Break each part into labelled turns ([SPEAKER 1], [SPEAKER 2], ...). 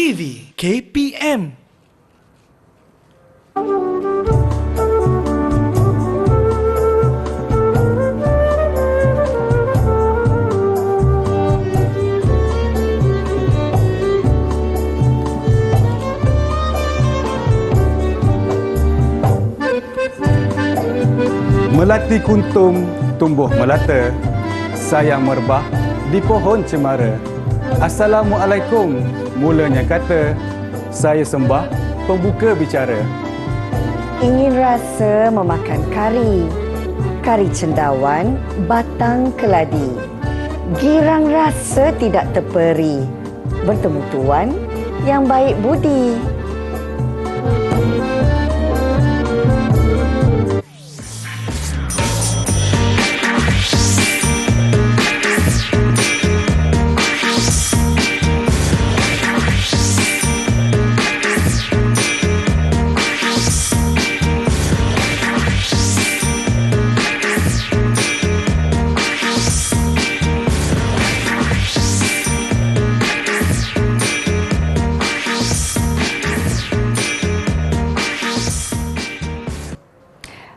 [SPEAKER 1] TV KPM.
[SPEAKER 2] Melati kuntum tumbuh melata, sayang merbah di pohon cemara. Assalamualaikum, mulanya kata, saya sembah pembuka bicara.
[SPEAKER 3] Ingin rasa memakan kari, kari cendawan, batang keladi. Girang rasa tidak terperi, bertemu tuan yang baik budi.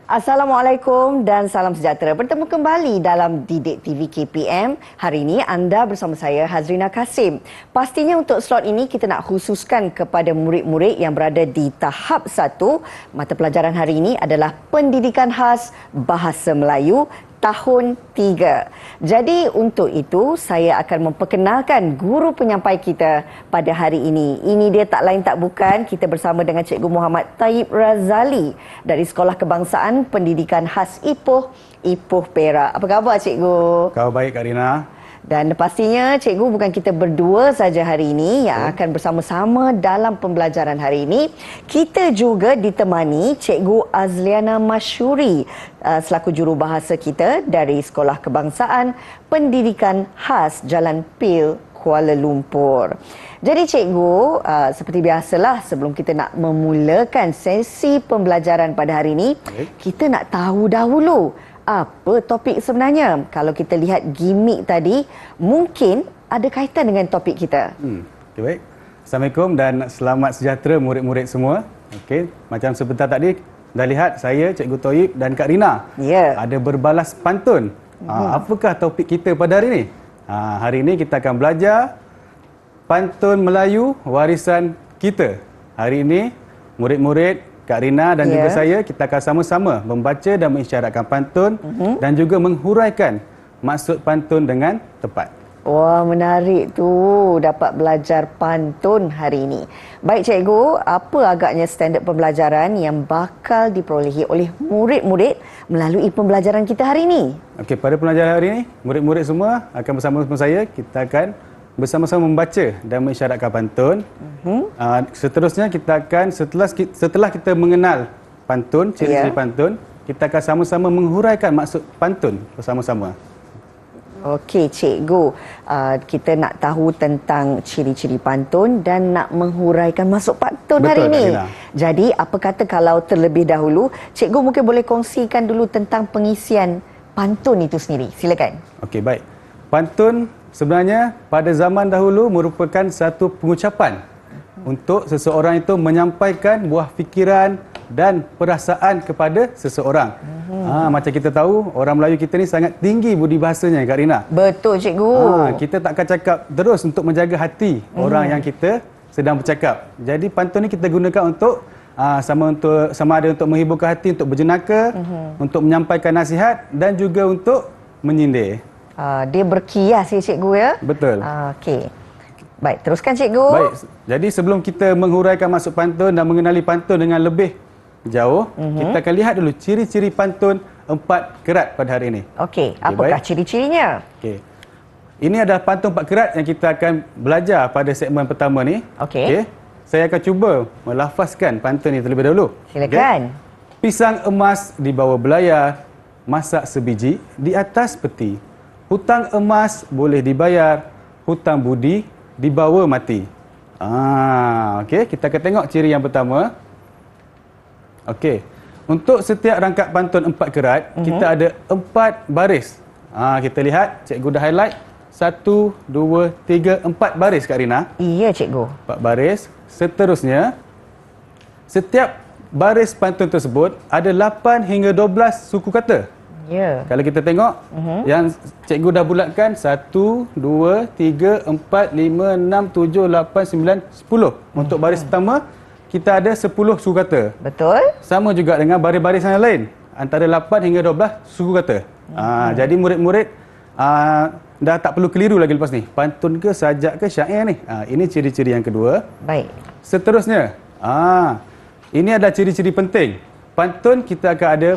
[SPEAKER 3] Assalamualaikum dan salam sejahtera. Bertemu kembali dalam Didik TV KPM. Hari ini anda bersama saya, Hazrina Kasim. Pastinya untuk slot ini kita nak khususkan kepada murid-murid yang berada di tahap 1. Mata pelajaran hari ini adalah Pendidikan Khas Bahasa Melayu tahun 3. Jadi untuk itu saya akan memperkenalkan guru penyampai kita pada hari ini. Ini dia tak lain tak bukan, kita bersama dengan Cikgu Muhammad Taib Razali dari Sekolah Kebangsaan Pendidikan Khas Ipoh Perak. Apa khabar Cikgu?
[SPEAKER 2] Kau baik Kak Rina?
[SPEAKER 3] Dan pastinya cikgu bukan kita berdua saja hari ini yang akan bersama-sama dalam pembelajaran hari ini. Kita juga ditemani Cikgu Azliana Masyuri selaku jurubahasa kita dari Sekolah Kebangsaan Pendidikan Khas Jalan Pil, Kuala Lumpur. Jadi cikgu, seperti biasalah sebelum kita nak memulakan sesi pembelajaran pada hari ini, kita nak tahu dahulu apa topik sebenarnya. Kalau kita lihat gimmick tadi, mungkin ada kaitan dengan topik kita.
[SPEAKER 2] Okay, baik. Assalamualaikum dan selamat sejahtera murid-murid semua. Okey, macam sebentar tadi dah lihat saya, Cikgu Taib dan Kak Rina. Ada berbalas pantun. Apakah topik kita pada hari ini? Hari ini kita akan belajar pantun Melayu warisan kita. Hari ini murid-murid Kak Rina dan juga saya, kita akan sama-sama membaca dan mengisyaratkan pantun dan juga menghuraikan maksud pantun dengan tepat.
[SPEAKER 3] Wah, menarik tu. Dapat belajar pantun hari ini. Baik cikgu, apa agaknya standard pembelajaran yang bakal diperolehi oleh murid-murid melalui pembelajaran kita hari ini?
[SPEAKER 2] Okey, pada pembelajaran hari ini, murid-murid semua akan bersama-sama saya, kita akan bersama-sama membaca dan mengisyaratkan pantun. Seterusnya kita akan setelah kita mengenal pantun, ciri-ciri pantun, kita akan sama-sama menghuraikan maksud pantun bersama-sama.
[SPEAKER 3] Okey cikgu, kita nak tahu tentang ciri-ciri pantun dan nak menghuraikan maksud pantun hari ini. Jadi apa kata kalau terlebih dahulu cikgu mungkin boleh kongsikan dulu tentang pengisian pantun itu sendiri. Silakan.
[SPEAKER 2] Okey, baik. Pantun sebenarnya pada zaman dahulu merupakan satu pengucapan untuk seseorang itu menyampaikan buah fikiran dan perasaan kepada seseorang. Macam kita tahu, orang Melayu kita ni sangat tinggi budi bahasanya, Kak Rina.
[SPEAKER 3] Betul cikgu.
[SPEAKER 2] Kita tak akan cakap terus untuk menjaga hati orang yang kita sedang bercakap. Jadi pantun ni kita gunakan untuk sama ada untuk menghiburkan hati, untuk berjenaka, untuk menyampaikan nasihat dan juga untuk menyindir.
[SPEAKER 3] Dia berkias ya cikgu ya?
[SPEAKER 2] Betul.
[SPEAKER 3] Okey. Baik, teruskan cikgu.
[SPEAKER 2] Baik. Jadi sebelum kita menghuraikan maksud pantun dan mengenali pantun dengan lebih jauh, kita akan lihat dulu ciri-ciri pantun 4 kerat pada hari ini.
[SPEAKER 3] Okey, apakah ciri-cirinya?
[SPEAKER 2] Okey. Ini adalah pantun 4 kerat yang kita akan belajar pada segmen pertama ni.
[SPEAKER 3] Okey.
[SPEAKER 2] Saya akan cuba melafazkan pantun ini terlebih dahulu.
[SPEAKER 3] Silakan.
[SPEAKER 2] Pisang emas di bawah belayar, masak sebiji di atas peti. Hutang emas boleh dibayar, hutang budi dibawa mati. Okey, kita akan tengok ciri yang pertama. Okey. Untuk setiap rangkap pantun 4 kerat, kita ada 4 baris. Kita lihat, cikgu dah highlight 1, 2, 3, 4 baris Kak Rina.
[SPEAKER 3] Iya, cikgu.
[SPEAKER 2] 4 baris. Seterusnya, setiap baris pantun tersebut ada 8 hingga 12 suku kata.
[SPEAKER 3] Ya.
[SPEAKER 2] Kalau kita tengok, yang cikgu dah bulatkan 1, 2, 3, 4, 5, 6, 7, 8, 9, 10. Untuk baris pertama, kita ada 10 suku kata.
[SPEAKER 3] Betul.
[SPEAKER 2] Sama juga dengan baris-baris yang lain. Antara 8 hingga 12 suku kata. Jadi murid-murid dah tak perlu keliru lagi lepas ni. Pantun ke, sajak ke, syair ni. Ini ciri-ciri yang kedua.
[SPEAKER 3] Baik.
[SPEAKER 2] Seterusnya, ini adalah ciri-ciri penting. Pantun kita akan ada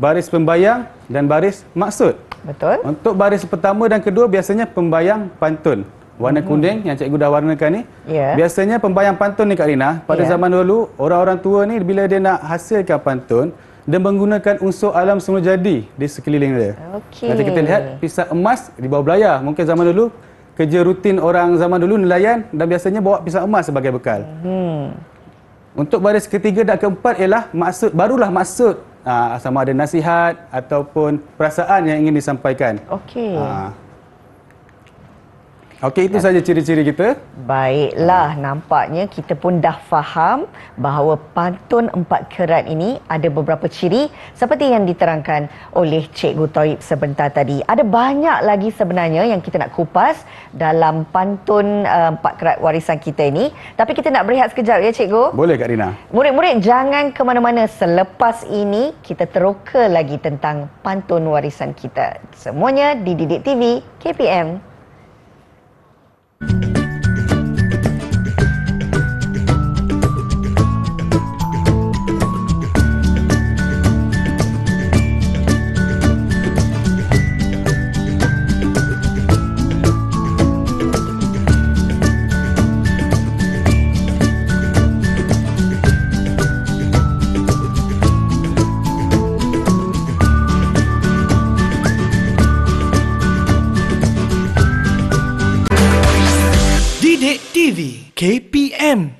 [SPEAKER 2] baris pembayang dan baris maksud.
[SPEAKER 3] Betul.
[SPEAKER 2] Untuk baris pertama dan kedua biasanya pembayang pantun. Warna kuning yang cikgu dah warnakan ni.
[SPEAKER 3] Ya.
[SPEAKER 2] Biasanya pembayang pantun ni Kak Rina, pada zaman dulu orang-orang tua ni bila dia nak hasilkan pantun, dia menggunakan unsur alam semula jadi di sekeliling dia.
[SPEAKER 3] Okey.
[SPEAKER 2] Nanti kita lihat pisau emas di bawah belayar. Mungkin zaman dulu kerja rutin orang zaman dulu nelayan dan biasanya bawa pisau emas sebagai bekal. Untuk baris ketiga dan keempat ialah maksud, barulah maksud. Sama ada nasihat ataupun perasaan yang ingin disampaikan.
[SPEAKER 3] Okey.
[SPEAKER 2] Okey, itu saja ciri-ciri kita.
[SPEAKER 3] Baiklah, nampaknya kita pun dah faham bahawa pantun 4 kerat ini ada beberapa ciri seperti yang diterangkan oleh Cikgu Thoib sebentar tadi. Ada banyak lagi sebenarnya yang kita nak kupas dalam pantun 4 kerat warisan kita ini. Tapi kita nak berehat sekejap ya Cikgu.
[SPEAKER 2] Boleh Kak Rina.
[SPEAKER 3] Murid-murid jangan ke mana-mana, selepas ini kita teroka lagi tentang pantun warisan kita. Semuanya di Didik TV KPM.
[SPEAKER 1] Didik TV KPM.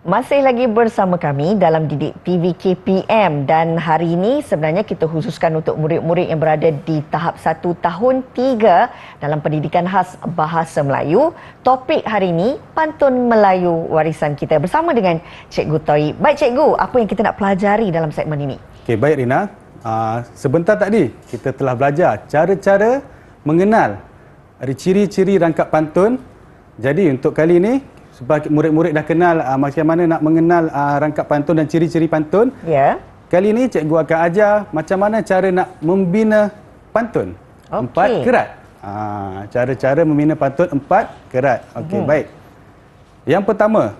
[SPEAKER 3] Masih lagi bersama kami dalam Didik TV KPM dan hari ini sebenarnya kita khususkan untuk murid-murid yang berada di tahap 1 tahun 3 dalam pendidikan khas Bahasa Melayu. Topik hari ini pantun Melayu warisan kita bersama dengan Cikgu Thoib. Baik Cikgu, apa yang kita nak pelajari dalam segmen ini?
[SPEAKER 2] Okey, baik Rina. Sebentar tadi kita telah belajar cara-cara mengenal ciri-ciri rangkap pantun. Jadi untuk kali ini, sebab murid-murid dah kenal macam mana nak mengenal rangkap pantun dan ciri-ciri pantun.
[SPEAKER 3] Ya.
[SPEAKER 2] Kali ini cikgu akan ajar macam mana cara nak membina pantun. 4 kerat. Cara-cara membina pantun 4 kerat. Okey, baik. Yang pertama,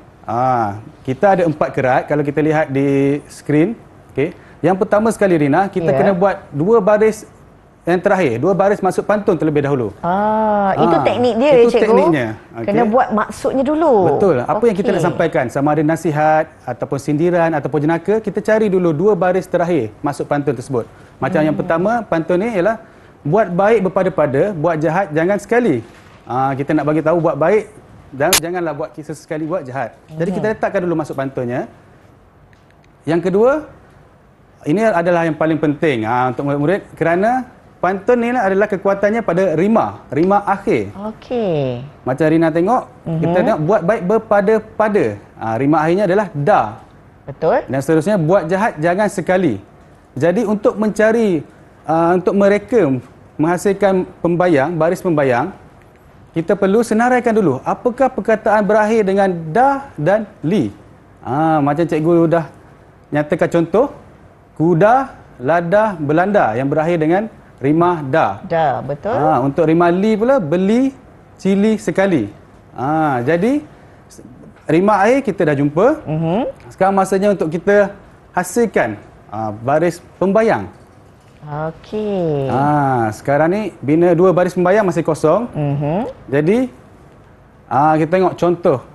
[SPEAKER 2] kita ada 4 kerat kalau kita lihat di skrin. Okey. Yang pertama sekali Rina, kita kena buat 2 baris yang terakhir, 2 baris masuk pantun terlebih dahulu.
[SPEAKER 3] Itu teknik dia
[SPEAKER 2] itu
[SPEAKER 3] ya Cikgu?
[SPEAKER 2] tekniknya.
[SPEAKER 3] Kena buat maksudnya dulu.
[SPEAKER 2] Betul. Apa yang kita nak sampaikan, sama ada nasihat ataupun sindiran ataupun jenaka, kita cari dulu 2 baris terakhir masuk pantun tersebut. Macam yang pertama, pantun ni ialah buat baik berpada-pada, buat jahat jangan sekali. Kita nak bagi tahu buat baik dan janganlah buat kisah sekali buat jahat. Jadi kita letakkan dulu masuk pantunnya. Yang kedua, ini adalah yang paling penting untuk murid-murid kerana pantun ni adalah kekuatannya pada rima akhir.
[SPEAKER 3] Okey.
[SPEAKER 2] Macam Rina tengok, kita tengok buat baik berpada-pada. Rima akhirnya adalah dah.
[SPEAKER 3] Betul.
[SPEAKER 2] Dan seterusnya buat jahat jangan sekali. Jadi untuk mencari untuk mereka menghasilkan pembayang, baris pembayang, kita perlu senaraikan dulu apakah perkataan berakhir dengan dah dan li. Macam cikgu dah nyatakan contoh, kuda, ladah, belanda yang berakhir dengan rimah dah.
[SPEAKER 3] Dah, betul.
[SPEAKER 2] Untuk rimah li pula, beli, cili sekali. Jadi, rimah air kita dah jumpa. Sekarang masanya untuk kita hasilkan baris pembayang.
[SPEAKER 3] Okey.
[SPEAKER 2] Sekarang ni, bina 2 baris pembayang masih kosong. Jadi, kita tengok contoh.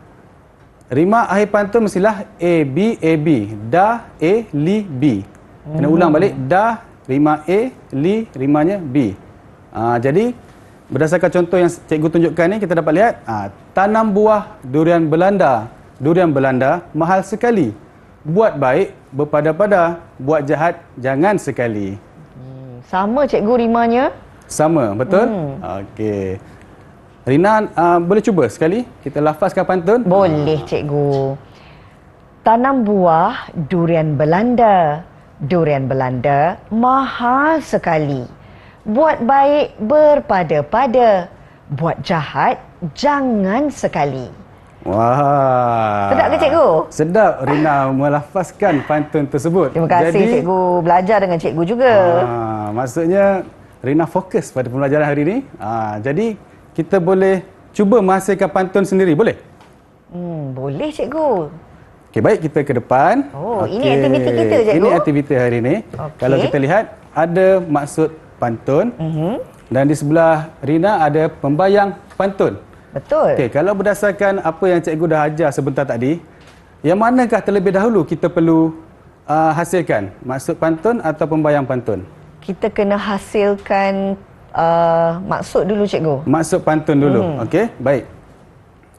[SPEAKER 2] Rimah akhir pantun mestilah A, B, A, B. Dah, A, li, B. Kena ulang balik. Dah, rimah A, li, rimanya B. Jadi, berdasarkan contoh yang cikgu tunjukkan ni, kita dapat lihat, tanam buah durian Belanda. Durian Belanda mahal sekali. Buat baik berpada-pada, buat jahat jangan sekali.
[SPEAKER 3] Sama cikgu rimanya?
[SPEAKER 2] sama, betul? Okey. Rina, boleh cuba sekali kita lafazkan pantun?
[SPEAKER 3] Boleh, cikgu. Tanam buah durian Belanda. Durian Belanda mahal sekali. Buat baik berpada-pada. Buat jahat jangan sekali.
[SPEAKER 2] Wah.
[SPEAKER 3] Sedap ke cikgu?
[SPEAKER 2] Sedap Rina melafazkan pantun tersebut.
[SPEAKER 3] Terima kasih cikgu. Belajar dengan cikgu juga.
[SPEAKER 2] Maksudnya Rina fokus pada pembelajaran hari ini. Jadi kita boleh cuba menghasilkan pantun sendiri, boleh?
[SPEAKER 3] Boleh cikgu.
[SPEAKER 2] Okey, baik, kita ke depan.
[SPEAKER 3] Ini aktiviti kita cikgu.
[SPEAKER 2] Ini aktiviti hari ini. Kalau kita lihat ada maksud pantun dan di sebelah Rina ada pembayang pantun.
[SPEAKER 3] Betul.
[SPEAKER 2] Okey, kalau berdasarkan apa yang cikgu dah ajar sebentar tadi, yang manakah terlebih dahulu kita perlu hasilkan? Maksud pantun atau pembayang pantun?
[SPEAKER 3] Kita kena hasilkan maksud dulu cikgu.
[SPEAKER 2] Maksud pantun dulu. Okey, baik.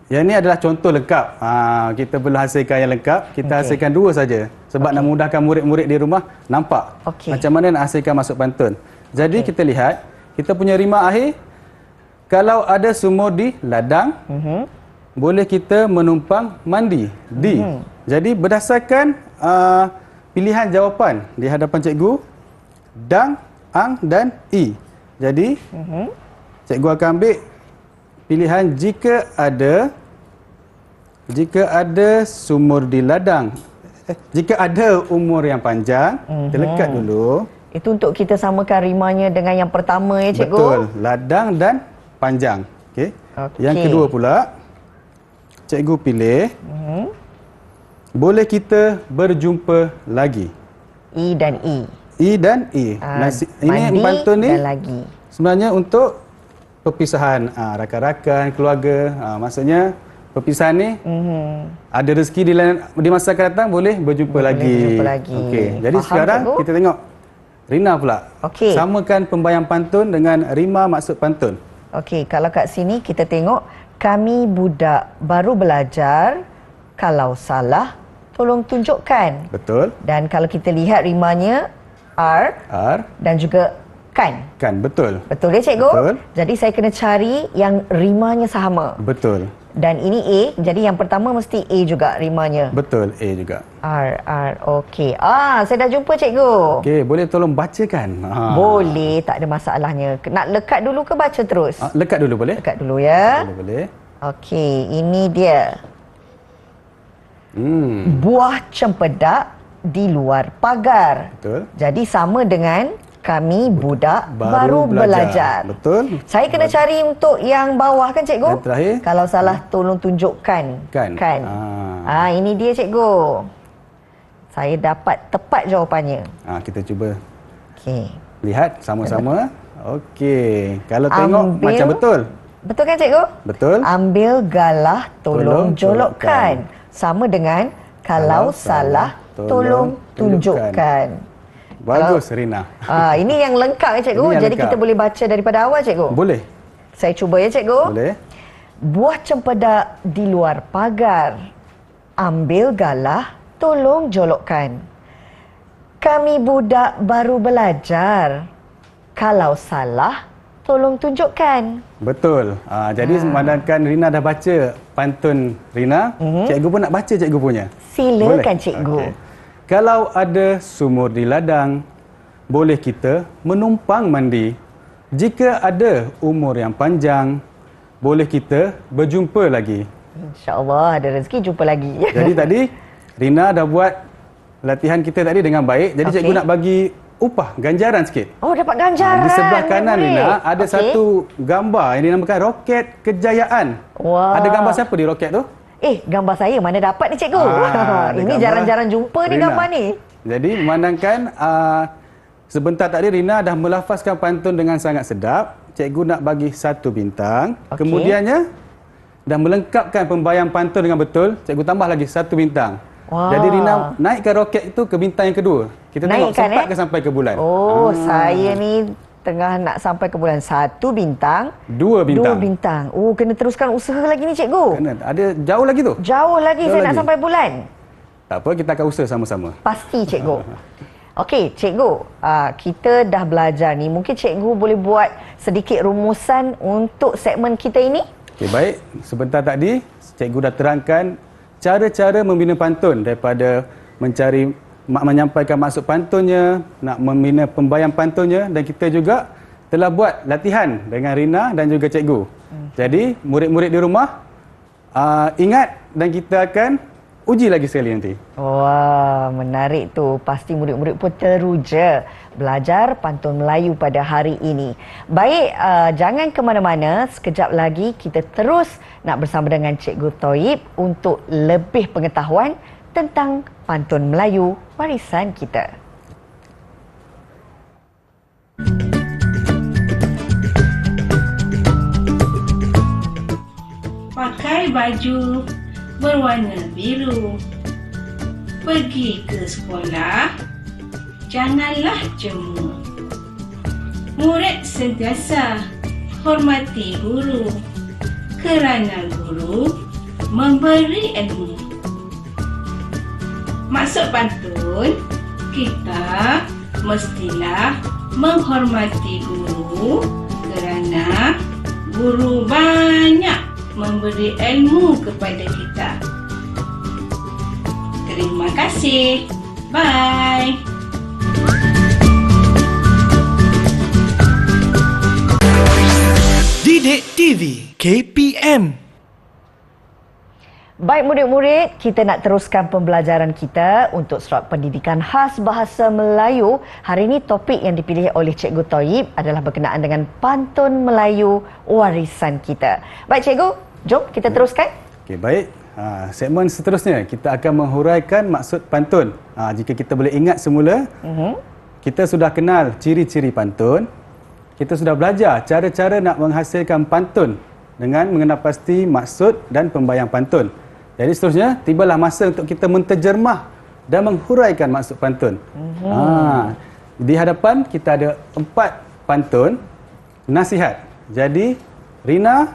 [SPEAKER 2] Yang ini adalah contoh lengkap. Kita perlu hasilkan yang lengkap. Kita hasilkan dua saja. Sebab nak mudahkan murid-murid di rumah nampak macam mana nak hasilkan maksud pantun. Jadi kita lihat, kita punya rima akhir. Kalau ada sumur di ladang, boleh kita menumpang mandi. Di. Jadi berdasarkan pilihan jawapan di hadapan cikgu, dang, ang dan i. Jadi cikgu akan ambil pilihan jika ada sumur di ladang. Jika ada umur yang panjang, terlekat dulu.
[SPEAKER 3] Itu untuk kita samakan rimanya dengan yang pertama ya cikgu.
[SPEAKER 2] Betul. Ladang dan panjang. Okey. Yang kedua pula, cikgu pilih boleh kita berjumpa lagi.
[SPEAKER 3] I dan I.
[SPEAKER 2] I dan I. Ini pantun ni
[SPEAKER 3] lagi.
[SPEAKER 2] sebenarnya untuk perpisahan rakan-rakan, keluarga. Maksudnya perpisahan ni ada rezeki di masa akan datang boleh berjumpa lagi. Okey. Jadi
[SPEAKER 3] Faham,
[SPEAKER 2] sekarang
[SPEAKER 3] cikgu?
[SPEAKER 2] kita tengok Rina pula.
[SPEAKER 3] Okey.
[SPEAKER 2] Samakan pembayang pantun dengan rima maksud pantun.
[SPEAKER 3] Okey, kalau kat sini kita tengok kami budak baru belajar, kalau salah tolong tunjukkan.
[SPEAKER 2] Betul.
[SPEAKER 3] Dan kalau kita lihat rimanya R dan juga kan.
[SPEAKER 2] Kan, betul.
[SPEAKER 3] Betul ya cikgu?
[SPEAKER 2] Betul.
[SPEAKER 3] Jadi saya kena cari yang rimanya sama.
[SPEAKER 2] Betul.
[SPEAKER 3] Dan ini A, jadi yang pertama mesti A juga rimanya.
[SPEAKER 2] Betul, A juga.
[SPEAKER 3] R, okey. Saya dah jumpa cikgu.
[SPEAKER 2] Okey, boleh tolong bacakan?
[SPEAKER 3] Boleh, tak ada masalahnya. Nak lekat dulu ke baca terus?
[SPEAKER 2] Lekat dulu boleh?
[SPEAKER 3] Lekat dulu ya.
[SPEAKER 2] Boleh.
[SPEAKER 3] Okey, ini dia. Buah cempedak di luar pagar.
[SPEAKER 2] Betul.
[SPEAKER 3] Jadi sama dengan kami budak baru belajar.
[SPEAKER 2] Betul.
[SPEAKER 3] Saya kena cari untuk yang bawah kan cikgu?
[SPEAKER 2] Yang terakhir.
[SPEAKER 3] Kalau salah tolong tunjukkan.
[SPEAKER 2] Kan.
[SPEAKER 3] Ini dia cikgu. Saya dapat tepat jawapannya.
[SPEAKER 2] Kita cuba
[SPEAKER 3] Okey.
[SPEAKER 2] lihat sama-sama. Okey. Kalau tengok macam betul.
[SPEAKER 3] Betul kan cikgu?
[SPEAKER 2] Betul.
[SPEAKER 3] Ambil galah tolong jolokkan. Sama dengan kalau salah tolong tunjukkan.
[SPEAKER 2] Bagus Rina.
[SPEAKER 3] Ini yang lengkap ya cikgu.
[SPEAKER 2] Ini yang
[SPEAKER 3] Jadi
[SPEAKER 2] lengkap.
[SPEAKER 3] kita boleh baca daripada awal cikgu.
[SPEAKER 2] Boleh.
[SPEAKER 3] Saya cuba ya cikgu.
[SPEAKER 2] Boleh.
[SPEAKER 3] Buah cempedak di luar pagar. Ambil galah tolong jolokkan. Kami budak baru belajar. Kalau salah tolong tunjukkan.
[SPEAKER 2] Betul. Jadi memandangkan Rina dah baca pantun Rina, cikgu pun nak baca cikgu punya.
[SPEAKER 3] Silakan
[SPEAKER 2] Boleh?
[SPEAKER 3] cikgu.
[SPEAKER 2] Okey. Kalau ada sumur di ladang, boleh kita menumpang mandi. Jika ada umur yang panjang, boleh kita berjumpa lagi.
[SPEAKER 3] InsyaAllah ada rezeki jumpa lagi.
[SPEAKER 2] Jadi tadi Rina dah buat latihan kita tadi dengan baik. Jadi cikgu nak bagi upah, ganjaran sikit.
[SPEAKER 3] Oh, dapat ganjaran.
[SPEAKER 2] Di sebelah kanan
[SPEAKER 3] boleh.
[SPEAKER 2] Rina ada satu gambar yang dinamakan roket kejayaan.
[SPEAKER 3] Wah.
[SPEAKER 2] Ada gambar siapa di roket tu?
[SPEAKER 3] Gambar saya mana dapat ni cikgu? Ini
[SPEAKER 2] gambar
[SPEAKER 3] jarang-jarang jumpa ni
[SPEAKER 2] Rina.
[SPEAKER 3] gambar ni.
[SPEAKER 2] Jadi memandangkan sebentar tadi Rina dah melafazkan pantun dengan sangat sedap. Cikgu nak bagi 1 bintang. Kemudiannya dah melengkapkan pembayang pantun dengan betul. Cikgu tambah lagi 1 bintang.
[SPEAKER 3] Wah.
[SPEAKER 2] Jadi Rina naikkan roket itu ke bintang yang kedua. Kita tengok sempat ke sampai ke bulan.
[SPEAKER 3] Saya ni tengah nak sampai ke bulan 1 bintang.
[SPEAKER 2] 2 bintang.
[SPEAKER 3] 2 bintang. Kena teruskan usaha lagi ni cikgu.
[SPEAKER 2] Kena. Ada jauh lagi tu.
[SPEAKER 3] Jauh lagi saya nak sampai bulan.
[SPEAKER 2] Tak apa, kita akan usaha sama-sama.
[SPEAKER 3] Pasti cikgu. Okey, cikgu, kita dah belajar ni. Mungkin cikgu boleh buat sedikit rumusan untuk segmen kita ini?
[SPEAKER 2] Okey, baik. Sebentar tadi, cikgu dah terangkan cara-cara membina pantun daripada menyampaikan maksud pantunnya, nak membina pembayang pantunnya, dan kita juga telah buat latihan dengan Rina dan juga cikgu. Jadi, murid-murid di rumah, ingat dan kita akan uji lagi sekali nanti.
[SPEAKER 3] Wah, menarik tu. Pasti murid-murid pun teruja belajar pantun Melayu pada hari ini. Baik, jangan ke mana-mana. Sekejap lagi kita terus nak bersama dengan Cikgu Thoyib untuk lebih pengetahuan tentang pantun Melayu warisan kita.
[SPEAKER 4] Pakai baju berwarna biru, pergi ke sekolah, janganlah jemu. Murid sentiasa hormati guru, kerana guru memberi ilmu. Maksud pantun, kita mestilah menghormati guru kerana guru banyak memberi ilmu kepada kita. Terima kasih. Bye.
[SPEAKER 1] Didik TV KPM.
[SPEAKER 3] Baik murid-murid, kita nak teruskan pembelajaran kita untuk slot pendidikan khas bahasa Melayu. Hari ini topik yang dipilih oleh Cikgu Thoyib adalah berkenaan dengan pantun Melayu warisan kita. Baik cikgu, jom kita teruskan.
[SPEAKER 2] Okey, baik. Segmen seterusnya kita akan menghuraikan maksud pantun. Jika kita boleh ingat semula, kita sudah kenal ciri-ciri pantun. Kita sudah belajar cara-cara nak menghasilkan pantun dengan mengenal pasti maksud dan pembayang pantun. Jadi seterusnya, tibalah masa untuk kita menterjemah dan menghuraikan maksud pantun. Di hadapan kita ada 4 pantun nasihat. Jadi Rina,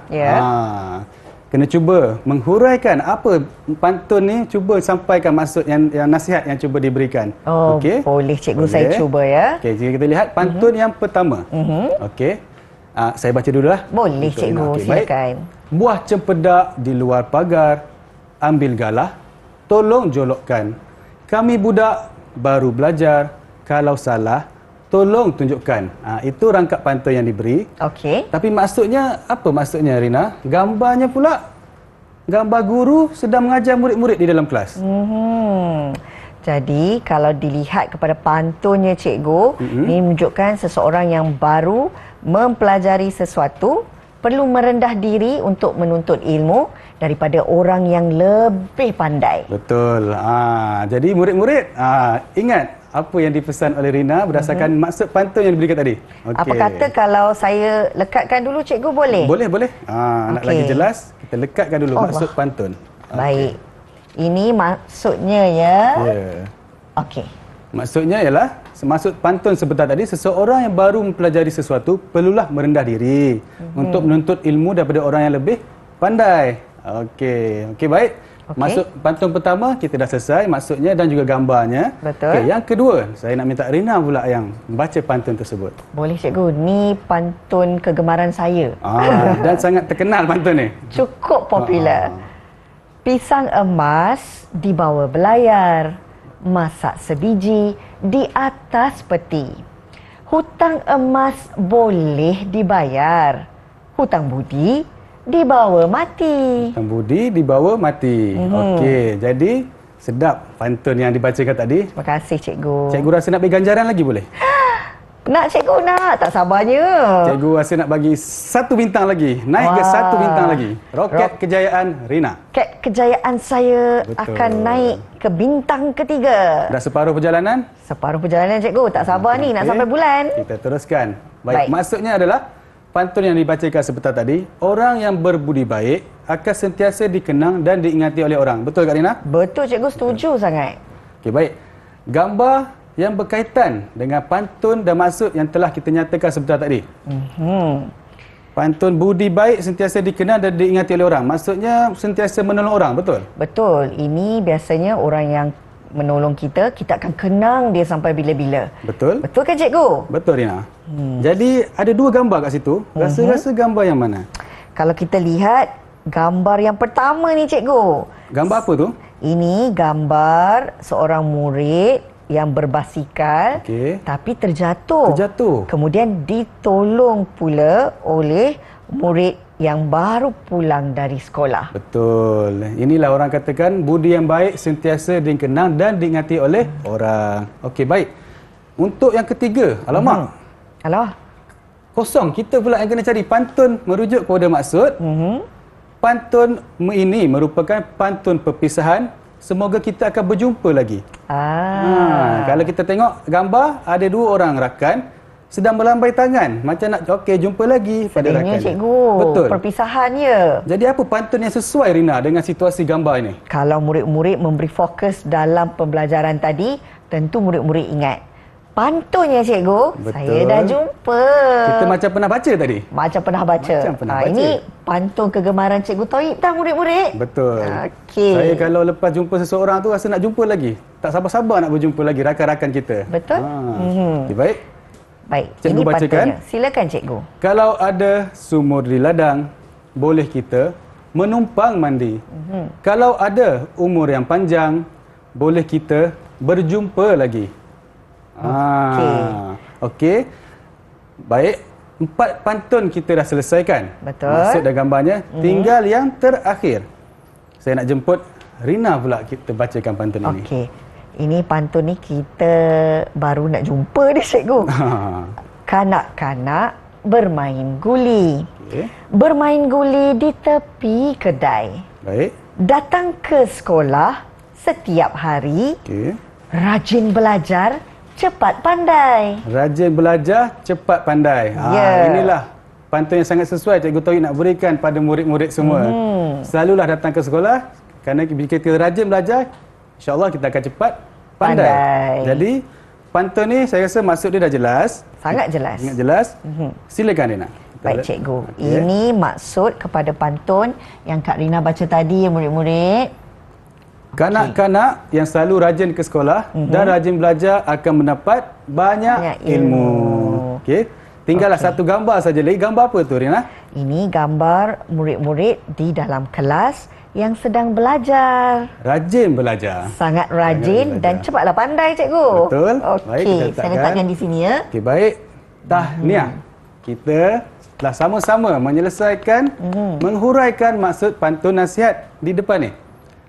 [SPEAKER 2] kena cuba menghuraikan apa pantun ni, cuba sampaikan maksud yang nasihat yang cuba diberikan.
[SPEAKER 3] Okay? Boleh cikgu, saya cuba ya.
[SPEAKER 2] Okey, jika kita lihat pantun yang pertama. Okey. Saya baca dululah.
[SPEAKER 3] Boleh cikgu, silakan.
[SPEAKER 2] Buah cempedak di luar pagar, ambil galah, tolong jolokkan. Kami budak baru belajar, kalau salah tolong tunjukkan. Itu rangkap pantun yang diberi.
[SPEAKER 3] Okey.
[SPEAKER 2] Tapi maksudnya, apa maksudnya Rina? Gambarnya pula, gambar guru sedang mengajar murid-murid di dalam kelas.
[SPEAKER 3] Jadi kalau dilihat kepada pantunnya cikgu, ini menunjukkan seseorang yang baru mempelajari sesuatu, perlu merendah diri untuk menuntut ilmu daripada orang yang lebih pandai.
[SPEAKER 2] Betul. Jadi murid-murid, ingat apa yang dipesan oleh Rina berdasarkan maksud pantun yang diberikan tadi. Okay.
[SPEAKER 3] Apa kata kalau saya lekatkan dulu cikgu, boleh?
[SPEAKER 2] Boleh. Nak lagi jelas, kita lekatkan dulu maksud pantun.
[SPEAKER 3] Baik. Ini maksudnya ya. Okey.
[SPEAKER 2] Maksudnya ialah, maksud pantun sebentar tadi, seseorang yang baru mempelajari sesuatu perlulah merendah diri untuk menuntut ilmu daripada orang yang lebih pandai. Okey, baik. Maksud pantun pertama kita dah selesai, maksudnya dan juga gambarnya.
[SPEAKER 3] Betul.
[SPEAKER 2] Yang kedua, saya nak minta Rina pula yang membaca pantun tersebut.
[SPEAKER 3] Boleh cikgu, ni pantun kegemaran saya.
[SPEAKER 2] Dan sangat terkenal pantun ni.
[SPEAKER 3] Cukup popular. Pisang emas dibawa belayar, masak sebiji di atas peti. Hutang emas boleh dibayar, hutang budi dibawa mati.
[SPEAKER 2] Hutang budi dibawa mati. Okey, jadi sedap pantun yang dibacakan tadi.
[SPEAKER 3] Terima kasih cikgu.
[SPEAKER 2] Cikgu rasa nak bagi ganjaran lagi boleh?
[SPEAKER 3] Nak cikgu, nak. Tak sabarnya.
[SPEAKER 2] Cikgu rasa nak bagi 1 bintang lagi. Naik ke 1 bintang lagi. Roket kejayaan Rina.
[SPEAKER 3] Roket kejayaan saya akan naik ke bintang ketiga.
[SPEAKER 2] Dah separuh perjalanan?
[SPEAKER 3] Separuh perjalanan cikgu. Tak sabar ni nak sampai bulan.
[SPEAKER 2] Kita teruskan. Baik. Maksudnya adalah pantun yang dibacakan sebentar tadi, orang yang berbudi baik akan sentiasa dikenang dan diingati oleh orang. Betul Kak Rina?
[SPEAKER 3] Betul cikgu, setuju sangat.
[SPEAKER 2] Okey, baik. Gambar yang berkaitan dengan pantun dan maksud yang telah kita nyatakan sebentar tadi. Pantun budi baik sentiasa dikenal dan diingati oleh orang. Maksudnya sentiasa menolong orang, betul?
[SPEAKER 3] Betul. Ini biasanya orang yang menolong kita, kita akan kenang dia sampai bila-bila.
[SPEAKER 2] Betul?
[SPEAKER 3] Betul kan cikgu?
[SPEAKER 2] Betul, Rina. Jadi ada 2 gambar kat situ. Rasa-rasa gambar yang mana?
[SPEAKER 3] Kalau kita lihat gambar yang pertama ni cikgu.
[SPEAKER 2] Gambar apa tu?
[SPEAKER 3] Ini gambar seorang murid yang berbasikal
[SPEAKER 2] Okey.
[SPEAKER 3] tapi terjatuh.
[SPEAKER 2] Terjatuh.
[SPEAKER 3] Kemudian ditolong pula oleh murid yang baru pulang dari sekolah.
[SPEAKER 2] Betul. Inilah orang katakan budi yang baik sentiasa dikenang dan diingati oleh orang. Okey, baik. Untuk yang ketiga, alamak.
[SPEAKER 3] Alah.
[SPEAKER 2] Kosong. Kita pula yang kena cari pantun merujuk kepada maksud. Pantun ini merupakan pantun perpisahan. Semoga kita akan berjumpa lagi. Kalau kita tengok gambar, ada 2 orang rakan sedang melambai tangan. Macam nak jumpa lagi pada rakan.
[SPEAKER 3] Sedihnya cikgu.
[SPEAKER 2] Betul.
[SPEAKER 3] Perpisahan je.
[SPEAKER 2] Jadi apa pantun yang sesuai, Rina, dengan situasi gambar ini?
[SPEAKER 3] Kalau murid-murid memberi fokus dalam pembelajaran tadi, tentu murid-murid ingat. Pantunnya cikgu,
[SPEAKER 2] Betul.
[SPEAKER 3] saya dah jumpa.
[SPEAKER 2] Kita macam pernah baca tadi.
[SPEAKER 3] Macam pernah baca.
[SPEAKER 2] Macam pernah baca.
[SPEAKER 3] Ini pantun kegemaran cikgu Toib dah murid-murid.
[SPEAKER 2] Betul.
[SPEAKER 3] Okey.
[SPEAKER 2] Saya kalau lepas jumpa seseorang tu rasa nak jumpa lagi. Tak sabar-sabar nak berjumpa lagi rakan-rakan kita.
[SPEAKER 3] Betul.
[SPEAKER 2] Okay, baik.
[SPEAKER 3] Baik,
[SPEAKER 2] Cikgu
[SPEAKER 3] ini
[SPEAKER 2] bacakan.
[SPEAKER 3] pantunnya. Silakan cikgu.
[SPEAKER 2] Kalau ada sumur di ladang, boleh kita menumpang mandi. Kalau ada umur yang panjang, boleh kita berjumpa lagi. Okey. Baik. 4 pantun kita dah selesaikan.
[SPEAKER 3] Betul.
[SPEAKER 2] Maksud dan gambarnya. Tinggal yang terakhir. Saya nak jemput Rina pula kita bacakan pantun ini.
[SPEAKER 3] Okey. Ini pantun ni kita baru nak jumpa ni cikgu. Kanak-kanak bermain guli.
[SPEAKER 2] Okey.
[SPEAKER 3] Bermain guli di tepi kedai.
[SPEAKER 2] Baik.
[SPEAKER 3] Datang ke sekolah setiap hari.
[SPEAKER 2] Okey.
[SPEAKER 3] Rajin belajar, cepat pandai.
[SPEAKER 2] Rajin belajar, cepat pandai.
[SPEAKER 3] Ya.
[SPEAKER 2] Inilah pantun yang sangat sesuai Cikgu Toib nak berikan pada murid-murid semua. Selalulah datang ke sekolah kerana bila kita rajin belajar, insya-Allah kita akan cepat pandai. Jadi pantun ni saya rasa maksud dia dah jelas.
[SPEAKER 3] Sangat jelas.
[SPEAKER 2] Sangat jelas. Silakan Rina.
[SPEAKER 3] Baik cikgu. Ini maksud kepada pantun yang Kak Rina baca tadi ya murid-murid.
[SPEAKER 2] Kanak-kanak yang selalu rajin ke sekolah dan rajin belajar akan mendapat banyak ilmu. Okey. Tinggallah satu gambar saja lagi. Gambar apa tu Rina?
[SPEAKER 3] Ini gambar murid-murid di dalam kelas yang sedang belajar.
[SPEAKER 2] Rajin belajar.
[SPEAKER 3] Sangat rajin dan cepatlah pandai cikgu.
[SPEAKER 2] Betul. Baik,
[SPEAKER 3] Okey,
[SPEAKER 2] kita
[SPEAKER 3] saya
[SPEAKER 2] letakkan.
[SPEAKER 3] letakkan di sini ya.
[SPEAKER 2] Okey, baik. Tahniah. Kita telah sama-sama menyelesaikan menghuraikan maksud pantun nasihat di depan ni.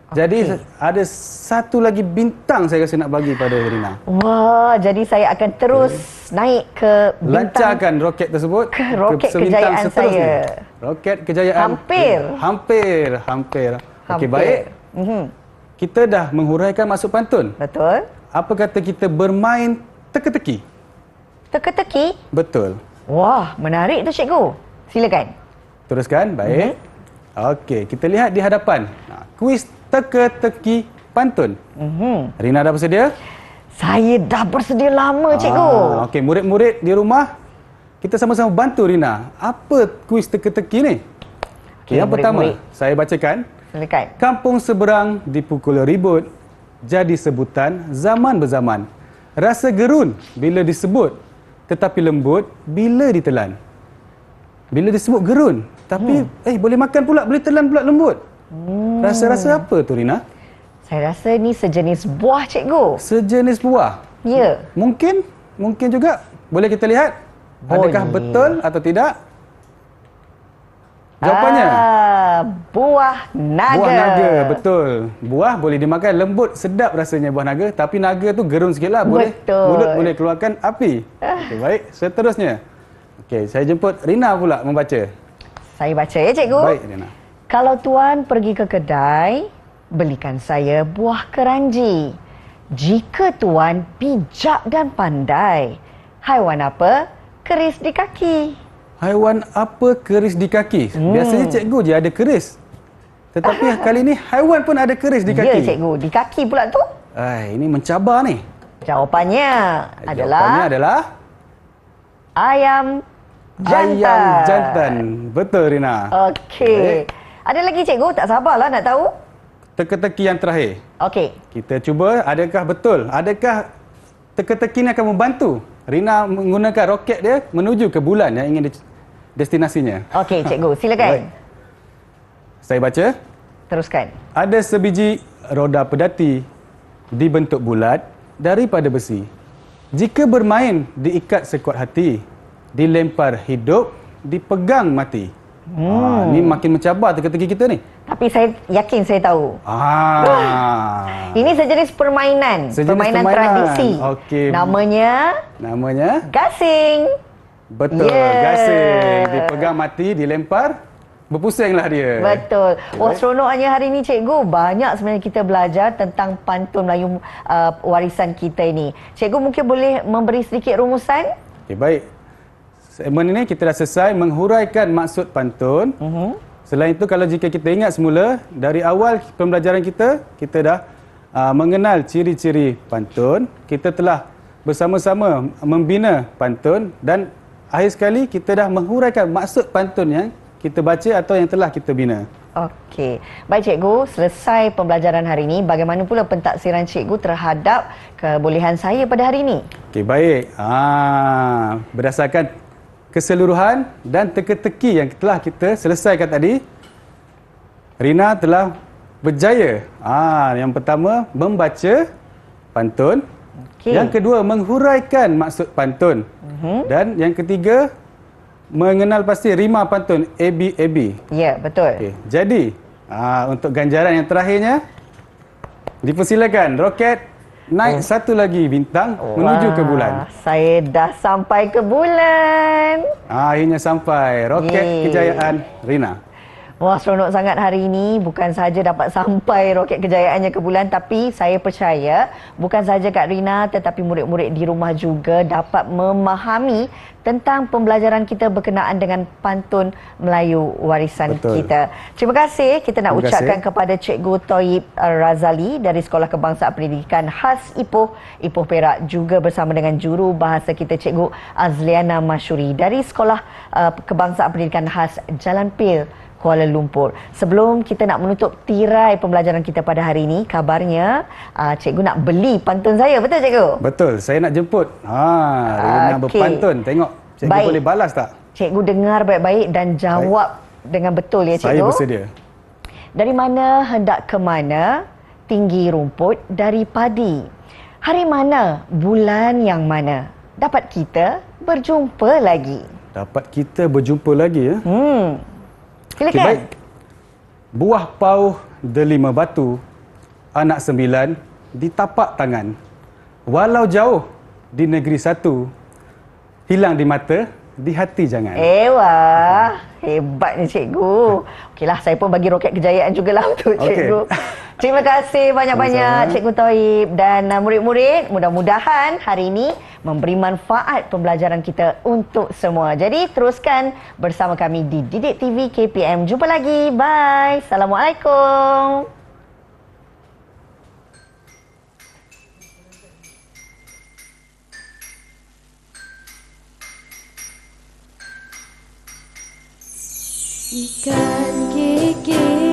[SPEAKER 2] Jadi ada satu lagi bintang saya rasa nak bagi pada Rina.
[SPEAKER 3] Wah, jadi saya akan terus naik ke bintang.
[SPEAKER 2] Lancarkan roket tersebut
[SPEAKER 3] ke roket
[SPEAKER 2] sebintang
[SPEAKER 3] kejayaan
[SPEAKER 2] seterusnya.
[SPEAKER 3] saya.
[SPEAKER 2] Roket kejayaan. Hampir. Okey, baik. Kita dah menghuraikan maksud pantun.
[SPEAKER 3] Betul.
[SPEAKER 2] Apa kata kita bermain teka-teki?
[SPEAKER 3] Teka-teki.
[SPEAKER 2] Betul.
[SPEAKER 3] Wah, menarik tu cikgu. Silakan.
[SPEAKER 2] Teruskan, baik. Okey, kita lihat di hadapan. Kuis teka-teki pantun. Rina dah bersedia?
[SPEAKER 3] Saya dah bersedia lama cikgu.
[SPEAKER 2] Okey, murid-murid di rumah, kita sama-sama bantu Rina. Apa kuis teka-teki ni? Okey, yang pertama, saya bacakan.
[SPEAKER 3] Silakan.
[SPEAKER 2] Kampung seberang dipukul ribut, jadi sebutan zaman berzaman. Rasa gerun bila disebut, tetapi lembut bila ditelan. Bila disebut gerun, tapi boleh makan pula, boleh telan pula lembut. Rasa-rasa apa tu Rina?
[SPEAKER 3] Saya rasa ni sejenis buah cikgu.
[SPEAKER 2] Sejenis buah.
[SPEAKER 3] Ya.
[SPEAKER 2] Mungkin juga. Boleh kita lihat? Adakah betul atau tidak? Jawapannya?
[SPEAKER 3] Buah naga.
[SPEAKER 2] Buah naga, betul. Buah boleh dimakan, lembut, sedap rasanya buah naga. Tapi naga tu gerun sikit lah. Mulut boleh keluarkan api. Okay, baik, seterusnya. Okey, saya jemput Rina pula membaca.
[SPEAKER 3] Saya baca ya cikgu.
[SPEAKER 2] Baik Rina.
[SPEAKER 3] Kalau tuan pergi ke kedai, belikan saya buah keranji. Jika tuan bijak dan pandai, haiwan apa keris di kaki?
[SPEAKER 2] Haiwan apa keris di kaki? Biasanya cikgu je ada keris. Tetapi kali ni haiwan pun ada keris di kaki.
[SPEAKER 3] Ya cikgu, di kaki pula tu.
[SPEAKER 2] Ini mencabar ni.
[SPEAKER 3] Jawapannya
[SPEAKER 2] adalah
[SPEAKER 3] ayam jantan.
[SPEAKER 2] Ayam jantan. Betul Rina.
[SPEAKER 3] Okey. Ada lagi cikgu? Tak sabarlah nak tahu.
[SPEAKER 2] teka-teki yang terakhir.
[SPEAKER 3] Okey.
[SPEAKER 2] Kita cuba, adakah betul? Adakah teka-teki ini akan membantu Rina menggunakan roket dia menuju ke bulan yang ingin destinasinya?
[SPEAKER 3] Okey, cikgu, silakan.
[SPEAKER 2] Baik. Saya baca.
[SPEAKER 3] Teruskan.
[SPEAKER 2] Ada sebiji roda pedati dibentuk bulat daripada besi. Jika bermain diikat sekuat hati, dilempar hidup, dipegang mati. Ni makin mencabar teka-teki kita ni.
[SPEAKER 3] Tapi saya yakin saya tahu. Ini sejenis permainan. Permainan tradisi.
[SPEAKER 2] Okey.
[SPEAKER 3] Namanya gasing.
[SPEAKER 2] Betul, gasing. Dipegang mati, dilempar, berpusinglah dia.
[SPEAKER 3] Betul. Wah, seronoknya hari ini cikgu. Banyak sebenarnya kita belajar tentang pantun Melayu warisan kita ini. Cikgu mungkin boleh memberi sedikit rumusan?
[SPEAKER 2] Okey, baik. Segmen ini kita dah selesai menghuraikan maksud pantun. Selain itu, kalau jika kita ingat semula, dari awal pembelajaran kita dah mengenal ciri-ciri pantun. Kita telah bersama-sama membina pantun dan akhir sekali kita dah menghuraikan maksud pantun yang kita baca atau yang telah kita bina.
[SPEAKER 3] Okey. Baik cikgu, selesai pembelajaran hari ini. Bagaimana pula pentaksiran cikgu terhadap kebolehan saya pada hari ini?
[SPEAKER 2] Okey, baik. Berdasarkan keseluruhan dan teka-teki yang telah kita selesaikan tadi, Rina telah berjaya. Yang pertama, membaca pantun. Okay. Yang kedua, menghuraikan maksud pantun. Dan yang ketiga, mengenal pasti rima pantun AB.
[SPEAKER 3] Ya, betul.
[SPEAKER 2] Okay. Jadi, untuk ganjaran yang terakhirnya, dipersilakan roket naik satu lagi bintang menuju ke bulan.
[SPEAKER 3] Saya dah sampai ke bulan.
[SPEAKER 2] Akhirnya sampai roket kejayaan Rina.
[SPEAKER 3] Wah, seronok sangat hari ini. Bukan sahaja dapat sampai roket kejayaannya ke bulan, tapi saya percaya bukan sahaja Kak Rina tetapi murid-murid di rumah juga dapat memahami tentang pembelajaran kita berkenaan dengan pantun Melayu warisan kita. Terima kasih kita nak ucapkan kepada Cikgu Thoyib Razali dari Sekolah Kebangsaan Pendidikan Khas Ipoh Perak, juga bersama dengan juru bahasa kita Cikgu Azliana Masyuri dari Sekolah Kebangsaan Pendidikan Khas Jalan Pil, Kuala Lumpur. Sebelum kita nak menutup tirai pembelajaran kita pada hari ini, kabarnya cikgu nak beli pantun saya. Betul cikgu?
[SPEAKER 2] Betul, saya nak jemput. Rina berpantun. Tengok cikgu boleh balas tak?
[SPEAKER 3] Cikgu dengar baik-baik dan jawab dengan betul ya cikgu.
[SPEAKER 2] Saya bersedia.
[SPEAKER 3] Dari mana hendak ke mana, tinggi rumput dari padi. Hari mana, bulan yang mana, dapat kita berjumpa lagi.
[SPEAKER 2] Dapat kita berjumpa lagi ya?
[SPEAKER 3] Silakan.
[SPEAKER 2] Okay, baik. Buah pauh delima batu, anak 9 di tapak tangan. Walau jauh di negeri satu, hilang di mata, di hati jangan.
[SPEAKER 3] Wah, hebat ni cikgu. Okeylah, saya pun bagi roket kejayaan jugalah untuk cikgu. Terima kasih banyak-banyak Cikgu Thoyib dan murid-murid. Mudah-mudahan hari ini memberi manfaat pembelajaran kita untuk semua. Jadi teruskan bersama kami di Didik TV KPM. Jumpa lagi. Bye. Assalamualaikum.
[SPEAKER 5] Ikan gigi